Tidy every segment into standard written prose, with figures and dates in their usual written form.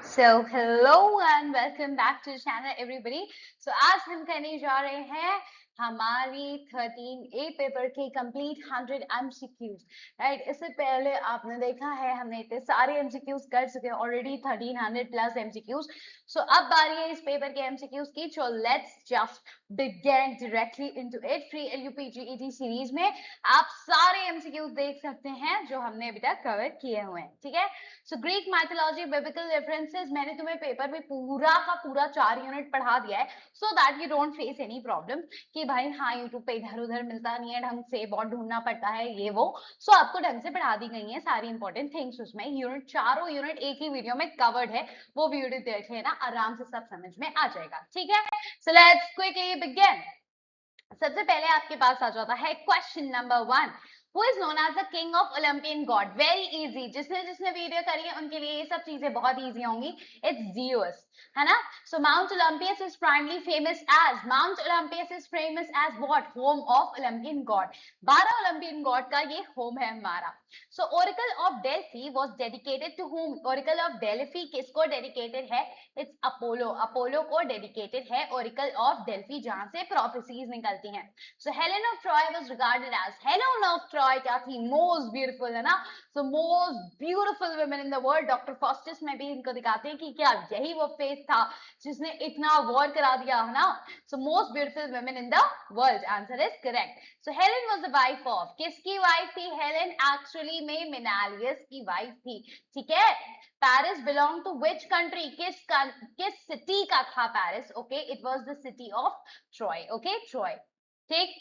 So hello and welcome back to the channel everybody. So आज हम करने जा रहे हैं हमारी 13A पेपर के कंप्लीट 100 MCQs, राइट। इससे पहले आपने देखा है हमने इतने सारे MCQs कर चुके हैं ऑलरेडी 1300 प्लस MCQs. सो अब बारी है इस पेपर के MCQs की. So let's just begin directly into it. Free LUP GET series में आप सारे MCQs देख सकते हैं जो हमने अभी तक कवर किए हुए हैं, ठीक है. सो ग्रीक माइथोलॉजी, बिब्लिकल रेफरेंसेस मैंने तुम्हें पेपर में पूरा का पूरा 4 यूनिट पढ़ा दिया है so that you don't face any problem कि भाई हाँ यूट्यूब पे इधर उधर मिलता नहीं है ढंग से, बहुत ढूंढना पड़ता है ये वो. सो आपको ढंग से पढ़ा दी गई है सारी इंपॉर्टेंट थिंग्स. उसमें यूनिट चारों यूनिट एक ही वीडियो में कवर्ड है, वो वीडियो देख लेना, आराम से सब समझ में आ जाएगा, ठीक है. So let's quickly begin. सबसे पहले आपके पास आ जाता है question number 1. Who is known as the king of Olympian god? Very easy. जिसने जिसने वीडियो करी है उनके लिए ये सब चीजें बहुत इजी होंगी. It's Zeus, है ना. So Mount Olympus is primarily famous as what? Home of Olympian god. 12 Olympian god का ये home है हमारा. So Oracle of Delphi was dedicated to whom? Oracle of Delphi किसको dedicated है? It's Apollo. Apollo को dedicated है Oracle of Delphi जहां से prophecies निकलती हैं. So Helen of Troy was regarded as Helen of Troy क्या थी? Most beautiful, है ना. So most beautiful women in the world. Doctor Faustus में भी इनको दिखाते हैं कि क्या यही वो फेस था जिसने इतना वॉर करा दिया, है ना. So most beautiful women in the world. Answer is correct. So Helen was the wife of, किसकी वाइफ थी? Helen actually में Menelaus की वाइफ थी, ठीक है. Paris belonged to which country? किस सिटी का था Paris? Okay, it was the city of Troy. Okay, Troy. ठीक.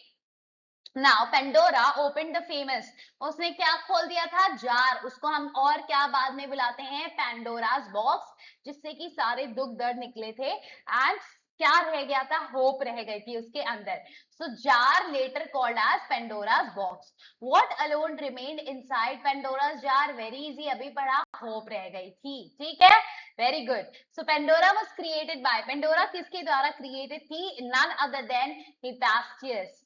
Now Pandora opened the famous. उसने क्या खोल दिया था? जार. उसको हम और क्या बाद में बुलाते हैं? Pandora's box, जिससे कि सारे दुख दर्द निकले थे एंड क्या रह गया था? होप रह गई थी उसके अंदर. So jar later called as Pandora's box. What alone remained inside Pandora's jar? Very easy, अभी पढ़ा. होप रह गई थी, ठीक है. Very good. So Pandora was created by, Pandora किसके द्वारा created थी? None other than Hephaestus.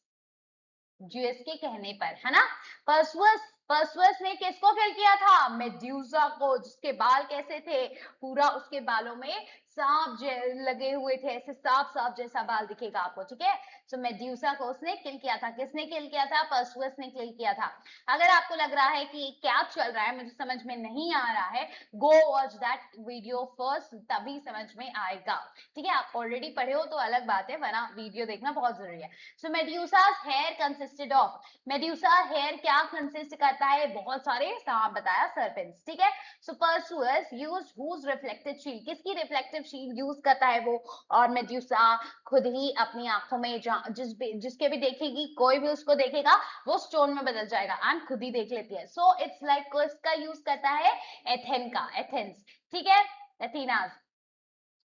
Juice के कहने पर, है ना. पर्सुअस ने किसको किल किया था? मेड्यूसा को, जिसके बाल कैसे थे? पूरा उसके बालों में सांप लगे हुए थे, ऐसे सांप जैसा बाल दिखेगा आपको, ठीक है. सो मेड्यूसा को उसने किल किया था. किसने किल किया था? पर्सुअस ने किल किया था. अगर आपको लग रहा है कि क्या चल रहा है, मुझे समझ में नहीं आ रहा है, go watch that video first, तभी समझ में आएगा, ठीक है. आप ऑलरेडी पढ़े हो तो अलग बात है, वरना वीडियो देखना बहुत जरूरी है. So Medusa's hair consisted of, Medusa hair क्या कंसिस्ट करता है? बहुत सारे सांप बताया, सर्पेंट्स, ठीक है. So Perseus used whose reflected shield, किसकी रिफ्लेक्टिव शील्ड यूज करता है वो? और मेड्यूसा खुद ही अपनी आंखों में जिसके भी देखेगी, कोई भी उसको देखेगा वो स्टोन में बदल जाएगा एंड खुद ही देख लेती है. सो इट्स लाइक किसका यूज करता है? एथेन का, एथेंस, ठीक है, एथेनास.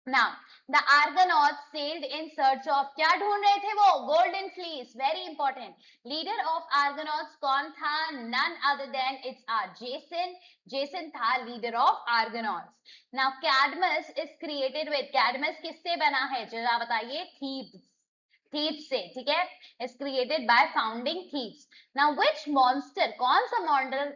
Now, the Argonauts sailed in search of, क्या ढूंढ रहे थे वो? Golden fleece. Very important. Leader of Argonauts कौन था? None other than it's Jason. Jason था leader of Argonauts. Now, Cadmus is created with, Cadmus किससे बना है? जरा बताइए. Thebes. थीब्स से, ठीक है. Is created by founding Thebes. Now which monster, कौन सा मॉन्स्टर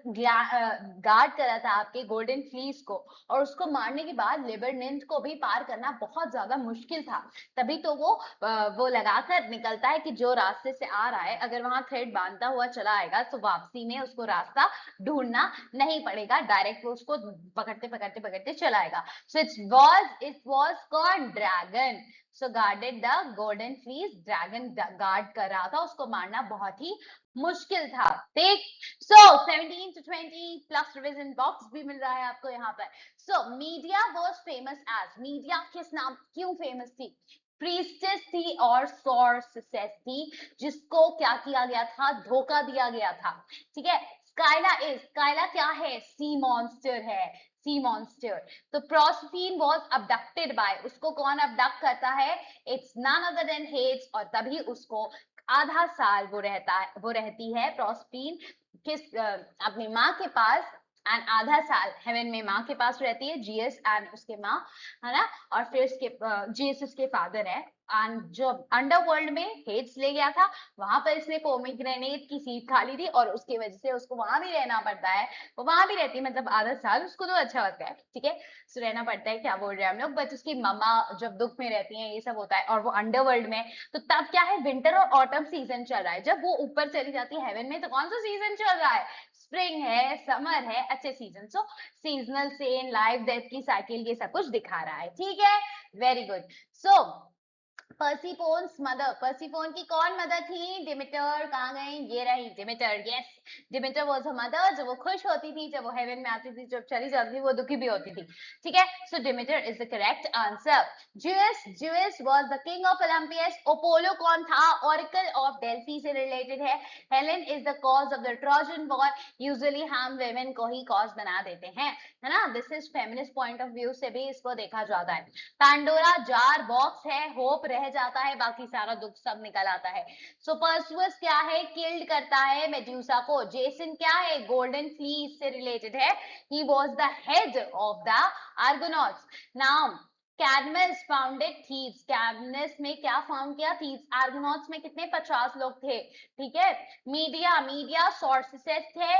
गार्ड कर रहा था आपके गोल्डन फ्लीस को? और उसको मारने के बाद लेबरनिंथ को भी पार करना बहुत ज्यादा मुश्किल था. तभी तो वो लगाकर निकलता है कि जो रास्ते से आ रहा है, अगर वहां थ्रेड बांधता हुआ चला आएगा तो वापसी में उसको रास्ता ढूंढना नहीं पड़ेगा, डायरेक्ट वो उसको पकड़ते पकड़ते पकड़ते चलाएगा. So it was called dragon. So guarded the golden fleece, dragon guard कर रहा था, उसको मारना बहुत ही मुश्किल था, ठीक. So 17 to 20 plus revision box भी मिल रहा है आपको यहाँ पर. So Medea was famous as, Medea किस नाम, क्यों फेमस थी? प्रीस्टेस थी और सॉर्सेस थी, जिसको क्या किया गया था? धोखा दिया गया था, ठीक है. स्काइला क्या है? सी मॉन्स्टर है, सी मॉन्स्टर. तो प्रोसफीन वॉज अबडक्टेड बाय, उसको कौन अबडक्ट करता है? It's none other than Hades. और तभी उसको आधा साल वो रहती है प्रोसफीन किस अपनी माँ के पास एंड आधा साल हेवन में माँ के पास रहती है, जीएस एंड उसके माँ, है ना, और फिर उसके जीएस उसके फादर है। एंड जो अंडरवर्ल्ड में हेड्स ले गया था, वहां पर इसने पोमीग्रेनेट की सीट खा ली थी और उसकी वजह से उसको वहां भी रहना पड़ता है। वो वहां भी रहती है, मतलब आधा साल, उसको तो अच्छा लगता है, ठीक है, सो रहना पड़ता है, क्या बोल रहे हैं हम लोग, बट उसकी मम्मा जब दुख में रहती है, ये सब होता है, और वो अंडरवर्ल्ड में, तो तब क्या है, विंटर और ऑटम सीजन चल रहा है। जब वो ऊपर चली जाती है हेवन में, तो कौन सा सीजन चल रहा है, स्प्रिंग है, समर है, अच्छे सीजन। सो सीजनल सेन, लाइफ, डेथ की साइकिल, ये सब कुछ दिखा रहा है, ठीक है, वेरी गुड। सो पर्सिफोन्स मदर, पर्सिफोन की कौन मदर थी, डिमेटर, कहाँ गई, ये रही Demeter, yes, Demeter was a mother. जब वो खुश होती थी, जब वो हेवन में आती थी, जब चली जाती थी, वो दुखी भी होती थी, ठीक है, so Demeter is the correct answer. Zeus, Zeus was the king of Olympus. Apollo कौन था, ऑरिकल ऑफ डेल्फी से रिलेटेड है। Helen is the cause of the Trojan war. Usually हम वेमेन को ही कॉज बना देते हैं, है ना, this is feminist point of view से भी इसको देखा जाता है। पैंडोरा जार बॉक्स है, होप रह जाता है, बाकी सारा दुख सब निकल आता है। सो पर्सुअस क्या है, किल्ड करता है मेड्यूसा को। जेसन क्या है, गोल्डन फ्लीस से रिलेटेड है, he was the head of the आर्गोनॉट्स। Now Cadmus founded thieves, Cadmus में क्या फाउंड किया, थीव्स। आर्गोनॉट्स में कितने, 50 लोग थे, ठीक है। मीडिया, मीडिया सोर्सेस थे,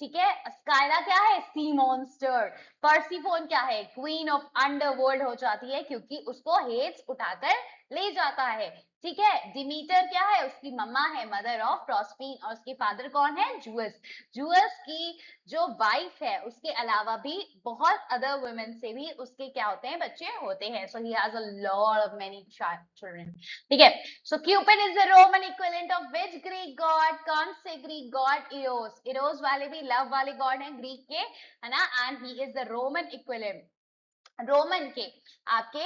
ठीक है। स्काइला क्या है, सी मॉन्स्टर। पर्सिफोन क्या है, क्वीन ऑफ अंडरवर्ल्ड हो जाती है, क्योंकि उसको हेड्स उठाकर ले जाता है, ठीक है। डिमीटर क्या है, उसकी मम्मा है, मदर ऑफ प्रॉस्पीन, और उसके फादर कौन है, जूअस। जूअस की जो वाइफ है, उसके अलावा भी बहुत अदर वुमेन से भी उसके क्या होते हैं, बच्चे होते हैं। So he has a lot of many children, ठीक है। So Cupid is the Roman equivalent of which Greek god, कौन से ग्रीक गॉड, इरोस। इरोस वाले भी लव वाले गॉड हैं ग्रीक के, है ना, and he is the Roman equivalent, Roman के आपके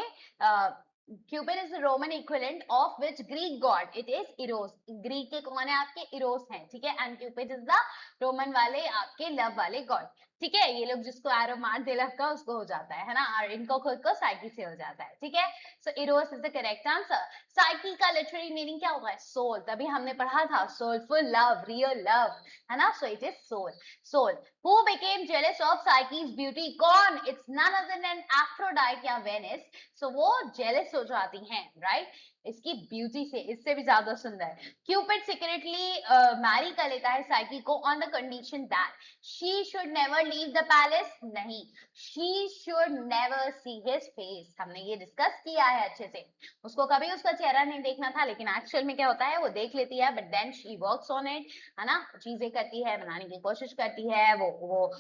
Cupid is the Roman equivalent of which Greek God, it is Eros. Greek के कौन है आपके, इरोस हैं, ठीक है, and Cupid is the Roman वाले आपके लव वाले गॉड, ठीक है। ये लोग जिसको एरो मार दे लव का, उसको हो जाता है ना, और इनको खुद को साइकी से हो जाता है, ठीक है। So Eros is the correct answer. Psyche का लिटरेरी मीनिंग क्या होगा है, सोल, तभी हमने पढ़ा था, सोलफुल लव, रियल लव, है ना, so it is soul, soul. Who became jealous of Psyche's beauty? कौन? It's none other than Aphrodite या Venus. So वो jealous हो जाती हैं, right? इसकी ब्यूटी से, इससे भी ज्यादा सुंदर। क्यूपिड सीक्रेटली मैरी कर लेता है साइकी को on the condition that she should never leave the palace, नहीं, she should never see his face, हमने ये डिस्कस किया है अच्छे से। उसको कभी उसका चेहरा नहीं देखना था, लेकिन एक्चुअल में क्या होता है, वो देख लेती है, but then she works on it, है ना, चीजें करती है, बनाने की कोशिश करती है, वो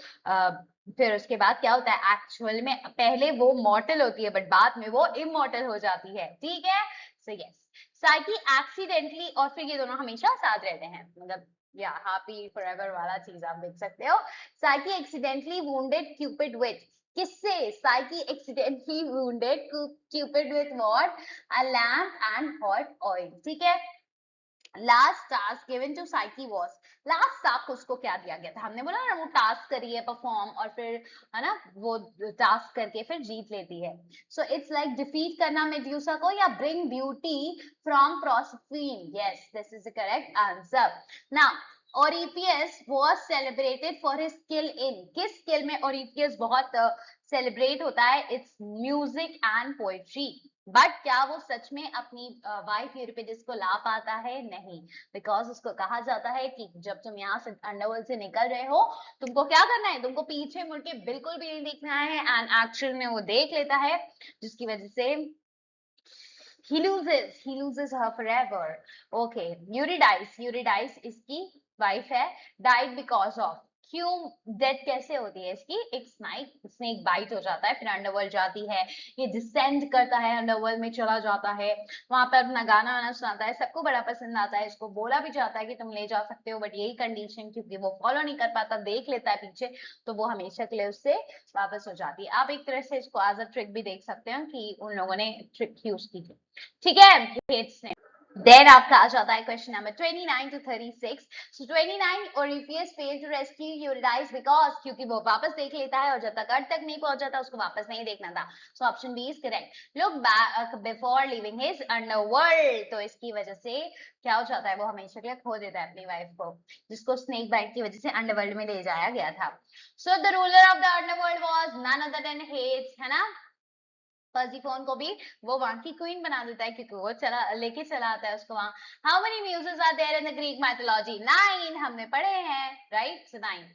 फिर उसके बाद क्या होता है, एक्चुअल में पहले वो मॉर्टल होती है, बट बाद में वो इमॉर्टल हो जाती है, ठीक है। सो यस, साइकी एक्सीडेंटली, और फिर ये दोनों हमेशा साथ रहते हैं, मतलब या हैप्पी फॉरएवर वाला चीज आप देख सकते हो। Psyche accidentally wounded Cupid with, किससे, Psyche accidentally wounded Cupid with what, a lamp and hot oil, ठीक है। Last task given to Psyche was, last task उसको क्या दिया गया था, हमने बोला ना वो टास्क करी है परफॉर्म, और फिर है ना वो टास्क करके फिर जीत लेती है। सो इट्स लाइक डिफीट करना मेड्यूसा को, या bring beauty from Proserpine, yes, this is the correct answer. Now Orifius was celebrated for his skill in, किस स्किल में Orifius बहुत सेलिब्रेट होता है, it's music and poetry. But क्या वो सच में अपनी वाइफ यूरिपिडिस को ला पाता है, नहीं, बिकॉज उसको कहा जाता है कि जब तुम यहाँ से अंडरवर्ल्ड से निकल रहे हो, तुमको क्या करना है, तुमको पीछे मुड़ के बिल्कुल भी नहीं देखना है, एंड एक्चुअल में वो देख लेता है, जिसकी वजह से he loses her forever. Okay, Eurydice इसकी वाइफ है, died because of, क्यों डेथ कैसे होती है इसकी, एक स्नेक बाइट हो जाता है, फिर अंडरवर्ल्ड जाती है, ये डिसेंड करता है, अंडरवर्ल्ड में चला जाता है, वहां पर अपना गाना वाना सुनाता है, सबको बड़ा पसंद आता है, इसको बोला भी जाता है कि तुम ले जा सकते हो, बट यही कंडीशन, क्योंकि वो फॉलो नहीं कर पाता, देख लेता है पीछे, तो वो हमेशा के लिए उससे वापस हो जाती है। आप एक तरह से इसको एज अ ट्रिक भी देख सकते हो कि उन लोगों ने ट्रिक यूज की थी, ठीक है, हेट्स ने। देन आपका आ जाता है question number 29 to 36. So 29, Orpheus failed to rescue Eurydice because क्योंकि वो वापस देख लेता है और जब तक अर्थ तक नहीं पहुंच जाता उसको वापस नहीं देखना था. So option B is correct. Look back before leaving his underworld. तो इसकी वजह से क्या हो जाता है, वो हमेशा के लिए खो देता है अपनी वाइफ को, जिसको स्नेक बाइट की वजह से अंडरवर्ल्ड में ले जाया गया था. So the ruler of the underworld was none other than Hades, है ना. पर्सिफोन को भी वो वहां की क्वीन बना देता है क्योंकि वो चला लेके चला आता है उसको वहां. How many muses are there in the Greek mythology? 9 हमने पढ़े हैं, right. So 9.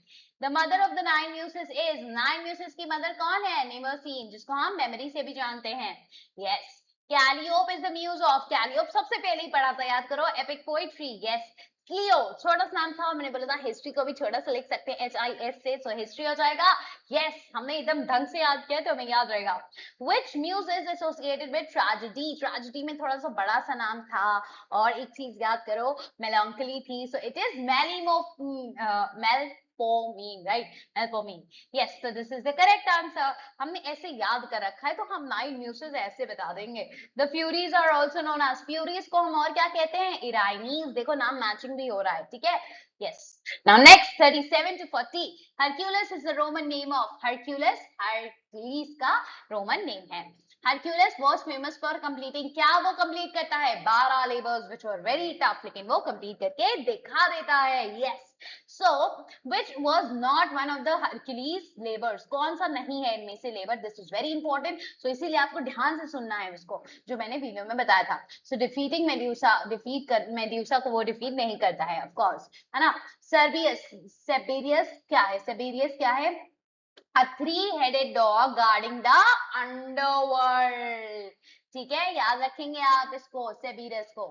The mother of the 9 muses is, 9 muses की मदर कौन है? नेमोसीन, जिसको हम मेमोरी से भी जानते हैं. Yes. Calliope is the muse of, Calliope सबसे पहले ही पढ़ा था, याद करो, एपिक पोएट्री. यस. क्लियो छोटा सा नाम था, मैंने बोला था हिस्ट्री को भी छोटा सा लिख सकते हैं HIS से, सो हिस्ट्री हो जाएगा. यस, हमने एकदम ढंग से याद किया तो हमें याद रहेगा. Which muse is associated with tragedy? Tragedy में थोड़ा सा बड़ा सा नाम था. और एक चीज याद करो, melancholy थी, so it is Melpomene, right? Melpomene. Yes, so this is the correct answer. हमने ऐसे याद कर रखा है तो हम 9 muses ऐसे बता देंगे. The Furies are also known as, Furies को हम और क्या कहते हैं? Erinyes. देखो नाम मैचिंग भी हो रहा है, ठीक है. Yes. Now next 37 to 40. Hercules is the Roman name of, Hercules, Hercules का रोमन नेम है. Hercules was famous for completing, क्या वो कंप्लीट करता है? 12 labours which were very tough, लेकिन वो कंप्लीट करके दिखा देता है. Yes. So which was not one of the Hercules labors? कौन सा नहीं है इनमें से labour? This is very important. So इसीलिए आपको ध्यान से सुनना है उसको, जो मैंने वीडियो में बताया था. So defeating Medusa, Medusa को वो डिफीट नहीं करता है, of course, है ना. Cerberus क्या है? Cerberus क्या है? A three-headed dog guarding the underworld. ठीक है, याद रखेंगे आप इसको, सेबीरस को.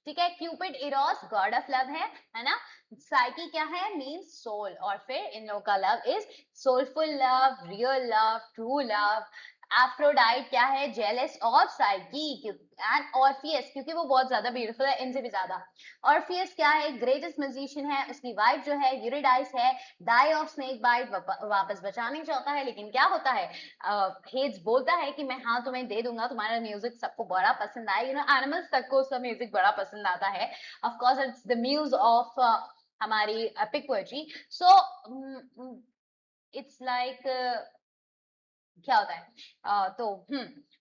ठीक है. Cupid Eros god of love है ना. साइकी क्या है? Means soul. और फिर इन लोगों का love is soulful love, real love, true love. Aphrodite क्या है? Jealous of Psyche. And Orpheus क्योंकि वो बहुत ज्यादा ब्यूटीफुल है, इनसे भी ज्यादा. ऑर्फियस क्या है? ग्रेटेस्ट म्यूजिशियन है. उसकी वाइफ जो है यूरिडाइस है, डाई ऑफ स्नेक बाइट, वापस बचाने चाहता है, लेकिन क्या होता है, हेड्स बोलता है कि मैं हाँ तुम्हें दे दूंगा, तुम्हारा म्यूजिक सबको बड़ा पसंद आए. एनिमल्स तक को उसका म्यूजिक बड़ा पसंद आता है. Of course it's the muse of हमारी epic poetry. So it's like क्या होता है, तो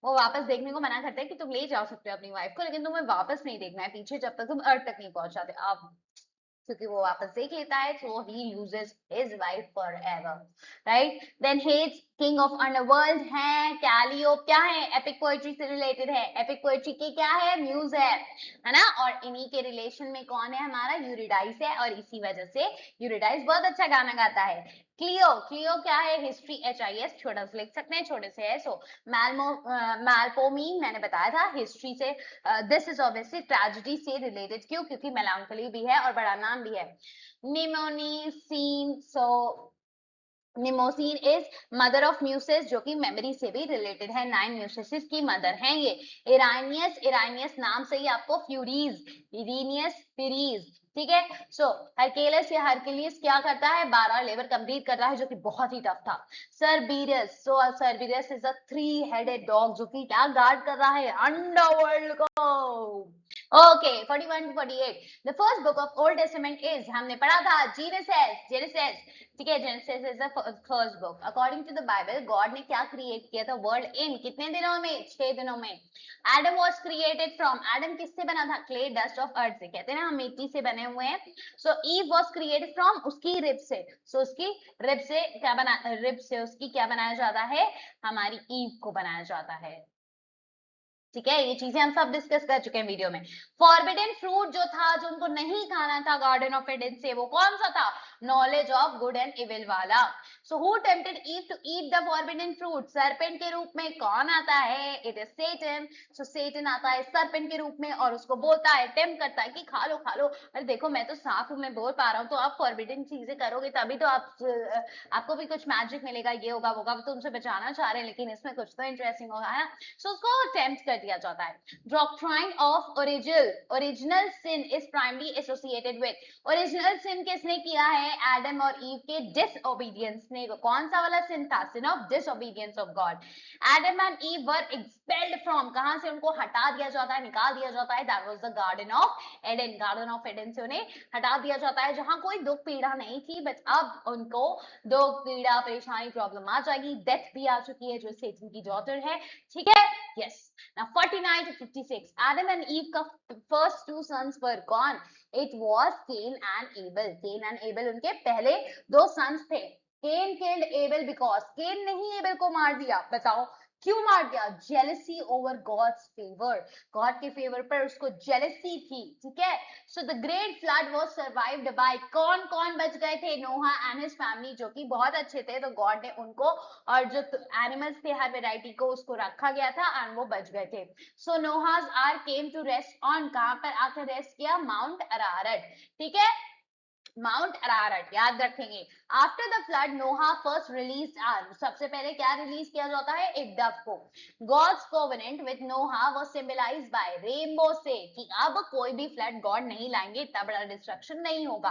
वो वापस देखने को मना करते हैं कि तुम ले जा सकते हो अपनी वाइफ को, लेकिन तुम्हें वापस नहीं देखना है पीछे जब तक तुम अर्थ तक नहीं पहुंच जाते. अब क्योंकि वो वापस देख लेता है, so he loses his wife forever, right? Then Hades, king of underworld है. Calliope क्या है? एपिक पोएट्री से रिलेटेड है. एपिक पोएट्री की क्या है? म्यूज है ना. और इन्हीं के रिलेशन में कौन है हमारा? यूरिडाइस है. और इसी वजह से यूरिडाइस बहुत अच्छा गाना गाता है. क्लियो, क्लियो क्या है? हिस्ट्री HIS, छोटा सा लिख सकते हैं, छोटे से है. सो मैल्पोमीन मैंने बताया था हिस्ट्री से. दिस इज ऑब्वियसली ट्रेजेडी से रिलेटेड. क्यों? क्योंकि मेलांकोली भी है और बड़ा नाम भी है. निमोनीसीन, सो निमोसीन इज मदर ऑफ म्यूसेस, जो कि मेमोरी से भी रिलेटेड है. 9 म्यूसेस की मदर हैं ये. इरानियस, इरानियस नाम से ही आपको फ्यूरीज, इरीनियस, फिरीज. ठीक है. सो हरकेलस या हरकिलियस क्या करता है? 12 लेबर कंप्लीट कर रहा है, जो कि बहुत ही टफ था. सर्बीरस, सो सर्बीरस इज अ 3-हेडेड डॉग, जो कि क्या गार्ड कर रहा है? अंडरवर्ल्ड को. Okay. 41 to 48. The first book of Old Testament is, हमने पढ़ा था, जेनेसिस. जेनेसिस, ठीक है. Genesis is the first book. According to the Bible, God ने क्या क्रिएट किया था वर्ल्ड इन कितने दिनों में? 6 दिनों में. Adam was created from, Adam किससे बना था? क्ले डस्ट ऑफ अर्थ से. कहते हैं ना हम मिट्टी से बने हुए हैं. सो ईव वाज क्रिएटेड फ्रॉम, उसकी रिब से. सो उसकी रिब से क्या बना, रिब से उसकी क्या बनाया जाता है? हमारी ईव को बनाया जाता है. ठीक है. ये चीजें हम सब डिस्कस कर चुके हैं वीडियो में. फॉरबिडन फ्रूट जो था, जो उनको नहीं खाना था गार्डन ऑफ एडन से, वो कौन सा था? Knowledge of good and evil वाला. So who tempted Eve to eat the forbidden fruit? Serpent के रूप में कौन आता है? इट इज सेटन. सो सेटन आता है सरपेंट के रूप में और उसको बोलता है, टेम्प्ट करता है कि खा लो खा लो. अरे देखो मैं तो साफ हूं, मैं बोल पा रहा हूँ, तो आप फॉरबिडन चीजें करोगे तभी तो आपको भी कुछ मैजिक मिलेगा, ये होगा वो होगा. तो तुमसे बचाना चाह रहे हैं, लेकिन इसमें कुछ तो इंटरेस्टिंग होगा, है ना. सो उसको टेम्प्ट कर दिया जाता है. Doctrine of original sin is primarily associated with. Original sin किसने किया है? एडम और ईव के डिसओबीडियंस ने. कौन सा वाला सिन था? Sin of disobedience of God. Adam and Eve were expelled from, कहां से उनको हटा दिया जाता है, निकाल दिया जाता है? That was the garden of Aiden. Garden of Aiden से उन्हें हटा दिया जाता है, जहां कोई दुख पीड़ा नहीं थी, बट अब उनको दुख पीड़ा परेशानी प्रॉब्लम आ जाएगी. डेथ भी आ चुकी है जो सेटन की डॉटर है. ठीक है. Yes. Now 49 to 56. Adam and Eve का first two sons were gone. It was Cain and Abel. Cain and Abel उनके पहले दो sons थे. Cain killed Abel because Cain ने ही Abel को मार दिया. बताओ क्यों मार दिया? Jealousy over God's favour. God के फेवर पर उसको जेलसी थी. ठीक है. So the great flood was survived by, कौन कौन बच गए थे? नोहा एंड हिज फैमिली, जो कि बहुत अच्छे थे, तो गॉड ने उनको और जो एनिमल्स थे हर वेराइटी को उसको रखा गया था एंड वो बच गए थे. So Noah's ark came to rest on, कहां पर आकर रेस्ट किया? Mount Ararat. ठीक है. माउंट अरारट याद रखेंगे. After the flood Noah first release ark. सबसे पहले क्या रिलीज किया जाता है? एक डव को. God's covenant with Noah was symbolised by rainbow से, कि अब कोई भी फ्लड गॉड नहीं लाएंगे, इतना बड़ा डिस्ट्रक्शन नहीं होगा.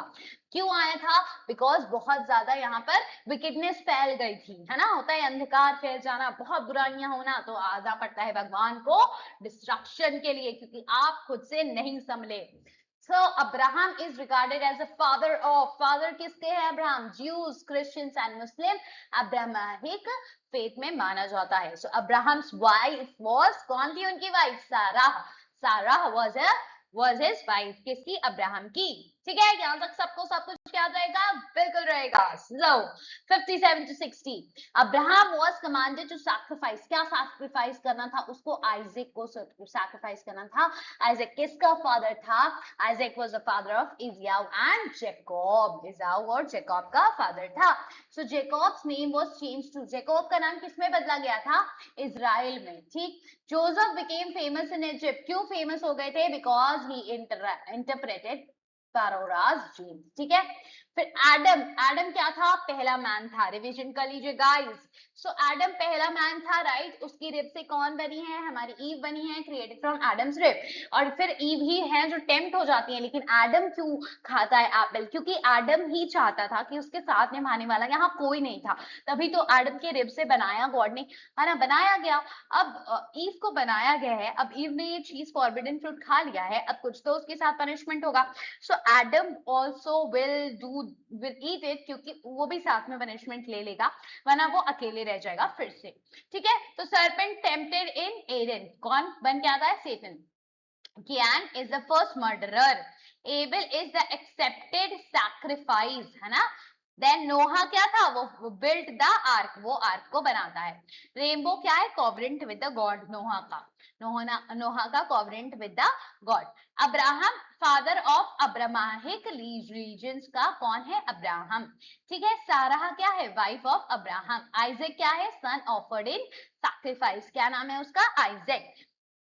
क्यों आया था? बिकॉज बहुत ज्यादा यहाँ पर विकेटनेस फैल गई थी, है ना. होता है अंधकार फैल जाना, बहुत बुराइयां होना, तो आना पड़ता है भगवान को डिस्ट्रक्शन के लिए, क्योंकि आप खुद से नहीं संभले. So Abraham is regarded as the father of, father किसके हैं? Abraham. Jews, Christians and Muslim Abrahamic faith में माना जाता है. So Abraham's wife was, कौन थी उनकी वाइफ? सारा. सारा was his wife. किसकी? अब्राहम की. ठीक है. यहाँ तक सबको सब कुछ याद रहेगा? बिल्कुल रहेगा. So 57 to 60. Abraham was commanded to sacrifice. क्या sacrifice करना था? उसको आइजैक को sacrifice करना था. आइजैक किसका फादर था? Isaac was the father of Esau and Jacob. Esau और जेकॉब का फादर था. So Jacob's name was changed to, Jacob का नाम किसमें बदला गया था? इजराइल में. ठीक. Joseph became famous in Egypt. क्यों फेमस हो गए थे? Because he interpreted Pharaoh's dream. ठीक है. फिर एडम. एडम क्या था? पहला मैन था. रिवीजन कर लीजिए गाइस. सो एडम पहला मैन था, राइट. उसकी रिब से कौन बनी है? हमारी ईव बनी है, क्रिएटेड फ्रॉम एडम्स रिब. और फिर ईव ही है जो टेम्प्ट हो जाती है. लेकिन एडम क्यों खाता है एप्पल? क्योंकि एडम ही चाहता था कि उसके साथ निभाने वाला यहाँ कोई नहीं था, तभी तो एडम के रिब से बनाया गॉड ने, है ना. बनाया गया. अब ईव को बनाया गया है. अब ईव ने ये चीज फॉरबिडन फ्रूट खा लिया है, अब कुछ तो उसके साथ पनिशमेंट होगा. So Adam also will eat it, क्योंकि वो भी साथ में पनिशमेंट ले लेगा, वरना वो अकेले रह जाएगा फिर से. ठीक है. तो सर्पेंट टेम्प्टेड इन एडन, कौन बन के आता है? Satan. Cain is the first murderer. Abel is the accepted sacrifice, है ना. देन नोहा क्या था? वो बिल्ट द आर्क, वो आर्क को बनाता है. रेनबो क्या है? Covenant with the God. Noah का covenant with the God. Abraham father of Abrahamic religions का कौन है? अब्राहम. ठीक है. सारा क्या है? Wife of Abraham. आइजैक क्या है? सन ऑफर्ड इन सैक्रिफाइस. क्या नाम है उसका? आइजैक.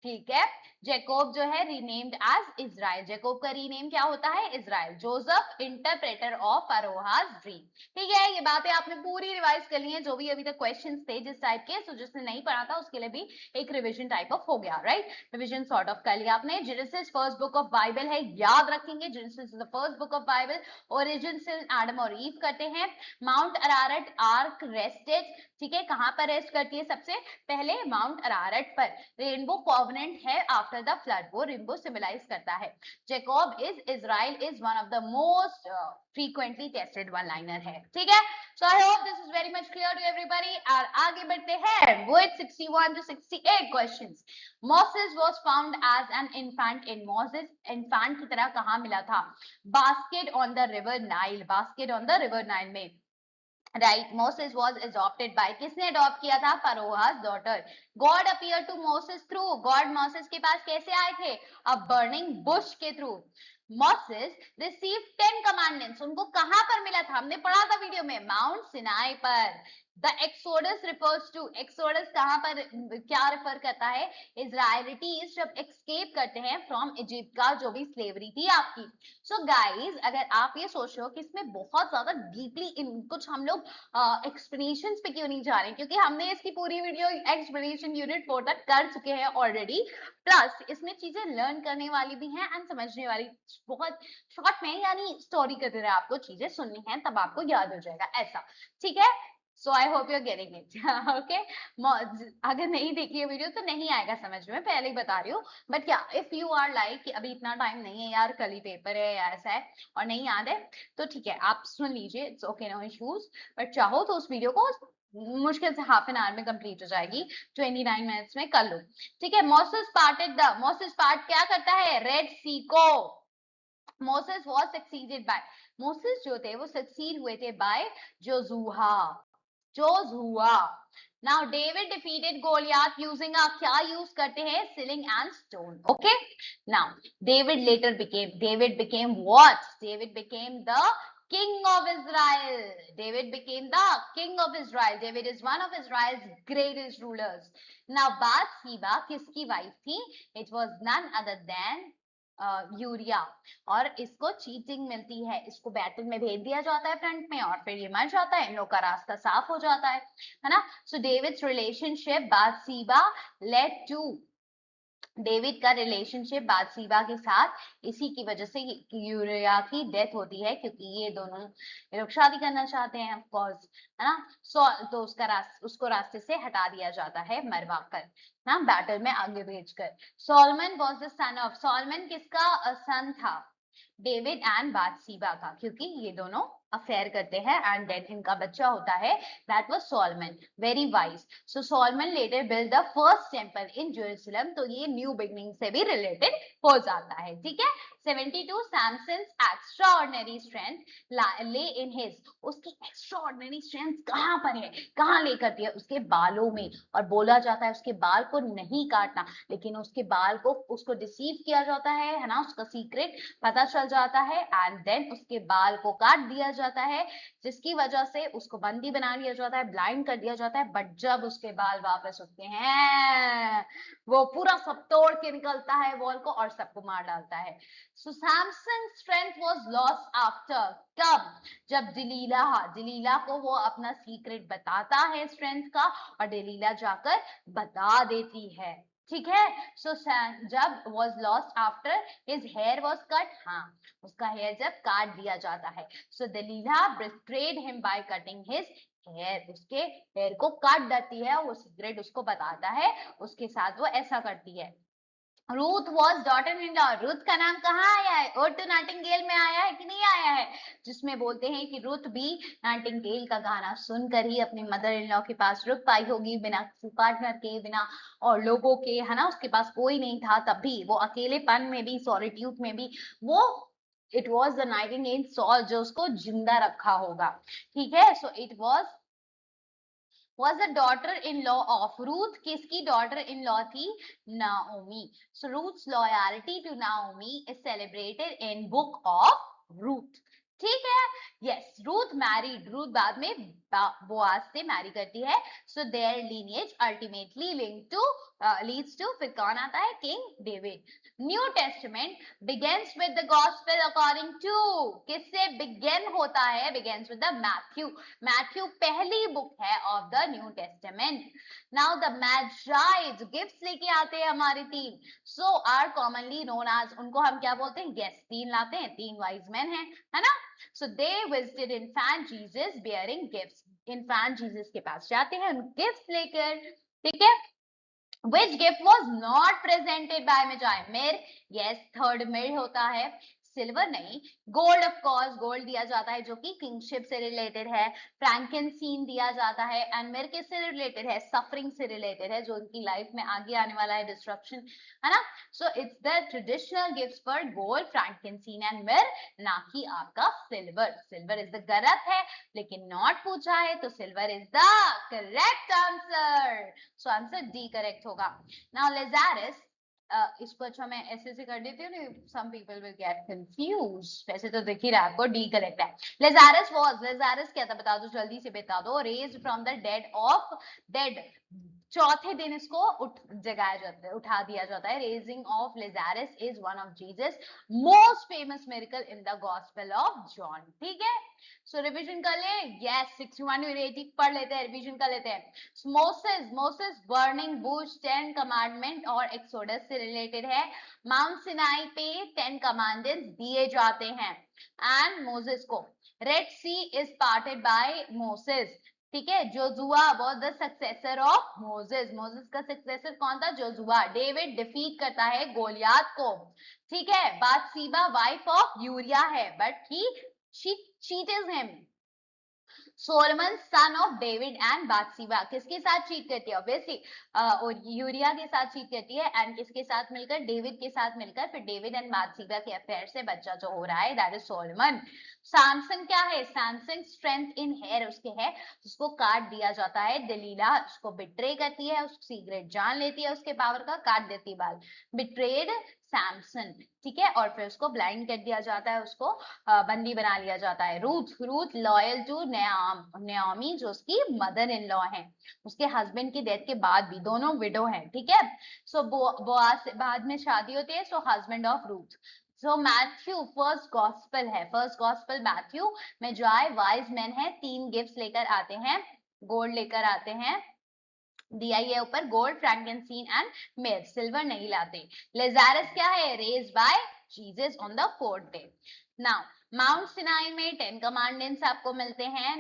ठीक है. जेकोब जो है रीनेम्ड एज इजराइल. जेकोब का रीनेम क्या होता है? Israel. Joseph interpreter of Pharaoh's dream. ठीक है. ये बातें आपने पूरी रिवाइज कर ली है, जो भी अभी तक क्वेश्चंस थे जिस टाइप के. सो जिसने नहीं पढ़ा था उसके लिए भी एक रिविजन टाइप ऑफ हो गया, राइट. रिविजन सॉर्ट ऑफ कर लिया आपने. Genesis first book of Bible है, याद रखेंगे. Genesis is the first book of Bible. Origin से एडम और ईव करते हैं. Mount Ararat ark rested. ठीक है. कहां पर रेस्ट करती है? सबसे पहले माउंट अरारट पर. रेनबो कॉवेनेंट है आफ्टर द फ्लड, वो रेनबो सिंबलाइज करता है. Jacob is Israel is one of the most frequently tested one liner है. ठीक है. So I hope this is very much clear to everybody. और आगे बढ़ते हैं with 61 to 68 questions. Moses was found as an infant in. Moses infant की तरह कहां मिला था? Basket on the river Nile. Basket on the river Nile में, right. Moses was adopted by, किसने अडॉप्ट किया था? Pharaoh's daughter. God appear to Moses through. God Moses के पास कैसे आए थे? अ बर्निंग बुश के थ्रू. Moses received 10 commandments. उनको कहां पर मिला था? हमने पढ़ा था वीडियो में, माउंट सिनाई पर. The Exodus refers to, Exodus कहां पर क्या रेफर करता है? इजराइलिटीज जब एस्केप करते हैं फ्रॉम इजिप्ट का जो भी स्लेवरी थी आपकी. सो गाइज, अगर आप ये सोच रहे हो कि इसमें बहुत ज्यादा डीपली कुछ हम लोग एक्सप्लेनेशन पे क्यों नहीं जा रहे, क्योंकि हमने इसकी पूरी वीडियो एक्सप्लेनेशन यूनिट 4 तक कर चुके हैं ऑलरेडी. प्लस इसमें चीजें लर्न करने वाली भी हैं एंड समझने वाली, बहुत शॉर्ट में, यानी स्टोरी की तरह आपको चीजें सुननी है, तब आपको याद हो जाएगा ऐसा. ठीक है. So I hope you are getting it. Okay. अगर नहीं देखी है वीडियो तो नहीं आएगा समझ में, पहले ही बता रही हूँ. बट क्या, इफ यू आर लाइक कि अभी इतना टाइम नहीं है यार, कल ही पेपर है या ऐसा है और नहीं याद है, तो ठीक है, आप सुन लीजिए, it's okay, no issues. But चाहो तो उस वीडियो को मुश्किल से हाफ एन आवर में कंप्लीट हो जाएगी, 29 मिनट्स में कर लो. ठीक है. Moses parted the, Moses part क्या करता है? रेड सी को. Moses was succeeded by, Moses जो थे वो सक्सीड हुए थे by Joshua. Joshua. Now David defeated Goliath using a, क्या यूज करते हैं? Sling and stone. Okay. Now David became what? David became the king of Israel. David became the king of Israel. David is one of Israel's greatest rulers. Now Bathsheba किसकी wife थी? It was none other than urea. और इसको cheating मिलती है, इसको battle में भेज दिया जाता है फ्रंट में और फिर ये मर जाता है, इन लोग का रास्ता साफ हो जाता है ना. So David's relationship Bathsheba led to, David का रिलेशनशिप बाथशेबा के साथ इसी की वजह से यूरिया की डेथ होती है, क्योंकि ये दोनों लोग शादी करना चाहते हैं ऑफ कोर्स, है ना. तो उसको रास्ते से हटा दिया जाता है मरवा कर ना, बैटल में आगे भेजकर. Solomon was the son of, Solomon किसका सन था? डेविड एंड बाथशेबा का, क्योंकि ये दोनों अफेयर करते हैं एंड देन इनका बच्चा होता है, that was Solomon. Very wise. So Solomon later build the first temple in Jerusalem. तो ये न्यू बिगनिंग से भी रिलेटेड हो जाता है. ठीक है. 72 सैमसन्स एक्स्ट्राऑर्डिनरी स्ट्रेंथ ले इन हिज, उसकी एक्स्ट्राऑर्डिनरी स्ट्रेंथ कहां पर है? कहां ले करती है? उसके बालों में. और बोला जाता है उसके बाल को नहीं काटना, लेकिन उसके बाल को, उसको डिसीव किया जाता है ना, उसका सीक्रेट पता चल जाता है एंड देन उसके बाल को काट दिया जाता है, जिसकी वजह से उसको बंदी बना दिया जाता है, ब्लाइंड कर दिया जाता है. बट जब उसके बाल वापस उगते हैं, वो पूरा सब तोड़ के निकलता है वॉल को और सबको मार डालता है. So Samson strength was lost after, कब? जब दिलीला को वो अपना सीक्रेट बताता है स्ट्रेंथ का, और दिलीला जाकर बता देती है. ठीक है. सो जब was lost after his hair was cut, हाँ, उसका हेयर जब काट दिया जाता है. So Delilah betrayed him by cutting his hair, उसके हेयर को काट देती है, वो सीक्रेट उसको बताता है, उसके साथ वो ऐसा करती है. Ruth was daughter in law, Ruth का नाम कहाँ आया है? ओड टू नाइटिंगेल में आया है कि नहीं आया है? जिसमें बोलते हैं कि रूथ भी नाइटिंगेल का गाना सुनकर ही अपनी मदर इन लॉ के पास रुक पाई होगी, बिना किसी पार्टनर के, बिना और लोगों के, है ना, उसके पास कोई नहीं था, तब भी वो अकेलेपन में भी, सॉलिट्यूड में भी, वो it was the nightingale soul जो उसको जिंदा रखा होगा. ठीक है. So it was the daughter-in-law of Ruth. किसकी daughter-in-law थी? Naomi. So Ruth's loyalty to Naomi is celebrated in book of Ruth. ठीक है. yes, रूथ मैरिड, रूथ बाद में बोआज से मैरी करती है. So their lineage ultimately leads to, फिर कौन आता है? King David. New Testament begins with the gospel according to, किससे begin होता है? begins with the Matthew. Matthew पहली बुक है of the new testament. Now the magi's gifts लेके आते हैं हमारे तीन. So are commonly known as, उनको हम क्या बोलते हैं? यस, तीन लाते हैं, तीन वाइज मैन है ना. So they visited infant Jesus bearing gifts. Infant Jesus के पास जाते हैं गिफ्ट लेकर. ठीक है. Which gift was not presented by Magi? मिर, yes, थर्ड मिर होता है. सिल्वर नहीं, गोल्ड. ऑफ कोर्स गोल्ड दिया जाता है जो कि किंगशिप से रिलेटेड है. फ्रैंकिनसीन दिया जाता है एंड मिर किससे रिलेटेड है? सफरिंग से रिलेटेड है, जो उनकी लाइफ में आगे आने वाला है, डिस्ट्रक्शन, है ना. So it's the traditional gifts for gold, frankincense and myrrh, ना कि आपका सिल्वर. सिल्वर इज द गलत है, लेकिन नॉट पूछा है तो silver is the correct answer. So answer D correct होगा. नाउ लेजारस इसको अच्छा मैं ऐसे से कर देती हूँ, some people will get confuse. वैसे तो दिख ही रहा है आपको, डी करेक्ट है। लेजारस क्या था बता दो, जल्दी से बता दो। रेज्ड फ्रॉम द डेड, चौथे दिन इसको जगाया जाता है, उठा दिया जाता है। Raising of Lazarus is one of Jesus most famous miracle in the gospel of John. ठीक है, सो रिवीजन कर ले। यस, 61 और 80 पढ़ लेते हैं, रिवीजन कर लेते हैं। मोसेस बर्निंग बुश 10 कमांडमेंट और एक्सोडस से रिलेटेड है। माउंट सिनाई पे 10 कमांडेंट्स दिए जाते हैं एंड मोसेस को। Red sea is parted by Moses. ठीक है, Joshua was the successor of Moses. Moses का सक्सेसर कौन था? जोजुआ। डेविड डिफीट करता है गोलियात को। ठीक है, बातसीबा वाइफ ऑफ यूरिया है, but she cheated him. Solomon son of David and Bathsheba किसके साथ चीट करती है? ऑब्वियसली और यूरिया के साथ चीट करती है एंड किसके साथ मिलकर? डेविड के साथ मिलकर। फिर डेविड एंड बातसीबा के अफेयर से बच्चा जो हो रहा है दैट इज सोलमन। सैमसन क्या है? सैमसन स्ट्रेंथ इन हेयर उसके है, उसको काट दिया जाता है। दलीला उसको बिट्रे करती है, उसको सीक्रेट जान लेती है उसके पावर का, काट देती है बाल। बिट्रेड सैमसन। ठीक है, और फिर उसको ब्लाइंड कर दिया जाता है, उसको बंदी बना लिया जाता है। रूथ लॉयल टू नयामी जो उसकी मदर इन लॉ है, उसके हस्बैंड की डेथ के बाद भी दोनों विडो हैं। ठीक है, सो बोआज से बाद में शादी होती है, सो husband of Ruth. So Matthew first gospel है, फर्स्ट गॉस्पेल मैथ्यू में जाए वाइज मैन है, 3 गिफ्ट्स लेकर आते हैं, गोल्ड लेकर आते हैं, दिया ही है ऊपर, गोल्ड फ्रैंकिंसिन एंड मिर्र, सिल्वर नहीं लाते। लेजारस क्या है? Raised bye Jesus on the 4th day. Now Mount Sinai में 10 कमांडेंट्स आपको मिलते हैं।